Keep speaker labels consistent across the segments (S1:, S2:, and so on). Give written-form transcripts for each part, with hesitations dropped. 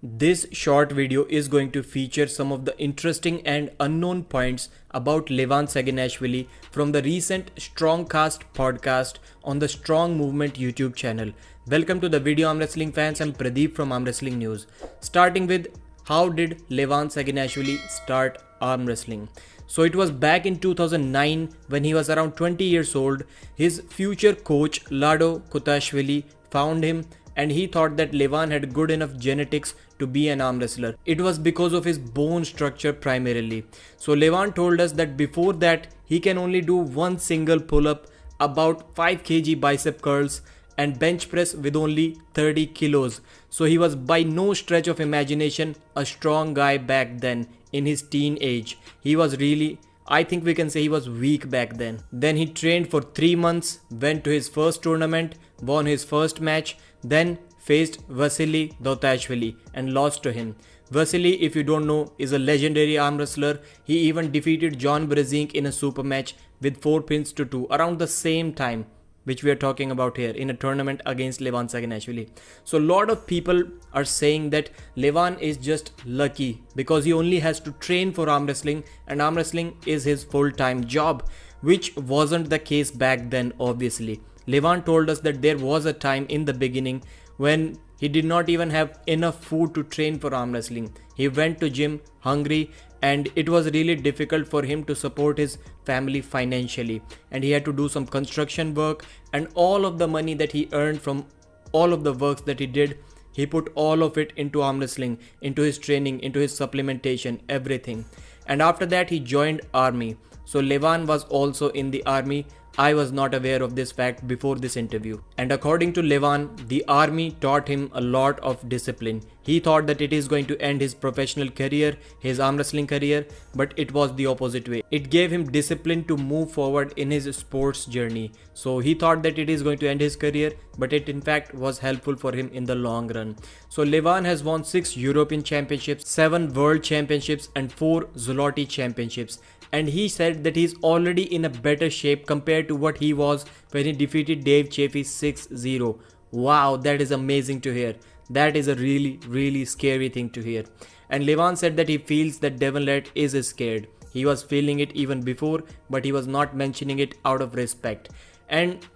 S1: This short video is going to feature some of the interesting and unknown points about Levan Saginashvili from the recent Strongcast podcast on the Strong Movement YouTube channel. Welcome to the video, Arm Wrestling fans. I'm Pradeep from Arm Wrestling News. Starting with, how did Levan Saginashvili start arm wrestling? So it was back in 2009 when he was around 20 years old. His future coach Lado Kutashvili found him and he thought that Levan had good enough genetics to be an arm wrestler. It was because of his bone structure primarily. So Levan told us that before that he can only do one single pull-up, about 5 kg bicep curls and bench press with only 30 kilos. So he was by no stretch of imagination a strong guy back then in his teen age. He was really, I think we can say he was weak back then. Then he trained for 3 months, went to his first tournament, won his first match, then faced Vasily Dotashvili and lost to him. Vasily, if you don't know, is a legendary arm wrestler. He even defeated John Brezink in a super match with 4 pins to 2 around the same time, which we are talking about here, in a tournament against Levan Saginashvili. So a lot of people are saying that Levan is just lucky because he only has to train for arm wrestling and arm wrestling is his full-time job, which wasn't the case back then obviously. Levan told us that there was a time in the beginning when he did not even have enough food to train for arm wrestling. He went to gym hungry and it was really difficult for him to support his family financially, and he had to do some construction work, and all of the money that he earned from all of the works that he did, he put all of it into arm wrestling, into his training, into his supplementation, everything. And after that he joined army. So Levan was also in the army. I was not aware of this fact before this interview. And according to Levan, the army taught him a lot of discipline. He thought that it is going to end his professional career, his arm wrestling career, but it was the opposite way. It gave him discipline to move forward in his sports journey. So he thought that it is going to end his career, but it in fact was helpful for him in the long run. So Levan has won 6 European championships, 7 world championships and 4 Zloty championships. And he said that he's already in a better shape compared to what he was when he defeated Dave Chaffee 6-0. Wow, that is amazing to hear. That is a really scary thing to hear. And Levan said that he feels that Devon is scared. He was feeling it even before, but he was not mentioning it out of respect. And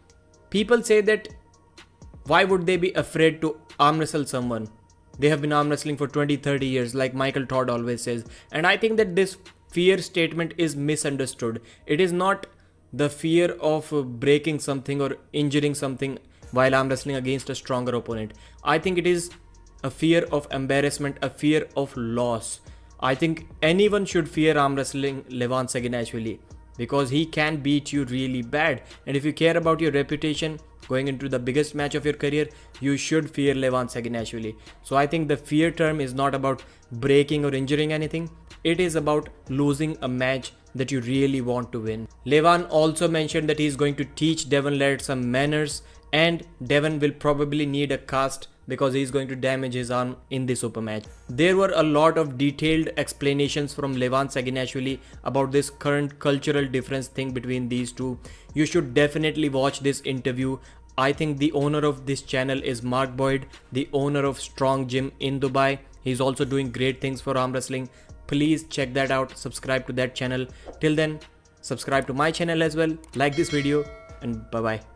S1: people say that why would they be afraid to arm wrestle someone? They have been arm wrestling for 20-30 years, like Michael Todd always says. And I think that this fear statement is misunderstood. It is not the fear of breaking something or injuring something while arm wrestling against a stronger opponent. I think it is a fear of embarrassment, a fear of loss. I think anyone should fear arm wrestling Levan Saginashvili because he can beat you really bad. And if you care about your reputation going into the biggest match of your career, you should fear Levan Saginashvili. So I think the fear term is not about breaking or injuring anything. It is about losing a match that you really want to win. Levan also mentioned that he is going to teach Devon some manners, and Devon will probably need a cast because he is going to damage his arm in this super match. There were a lot of detailed explanations from Levan Saginashvili about this current cultural difference thing between these two. You should definitely watch this interview. I think the owner of this channel is Mark Boyd, the owner of Strong Gym in Dubai. He's also doing great things for arm wrestling. Please check that out, subscribe to that channel. Till then, subscribe to my channel as well, like this video, and bye bye.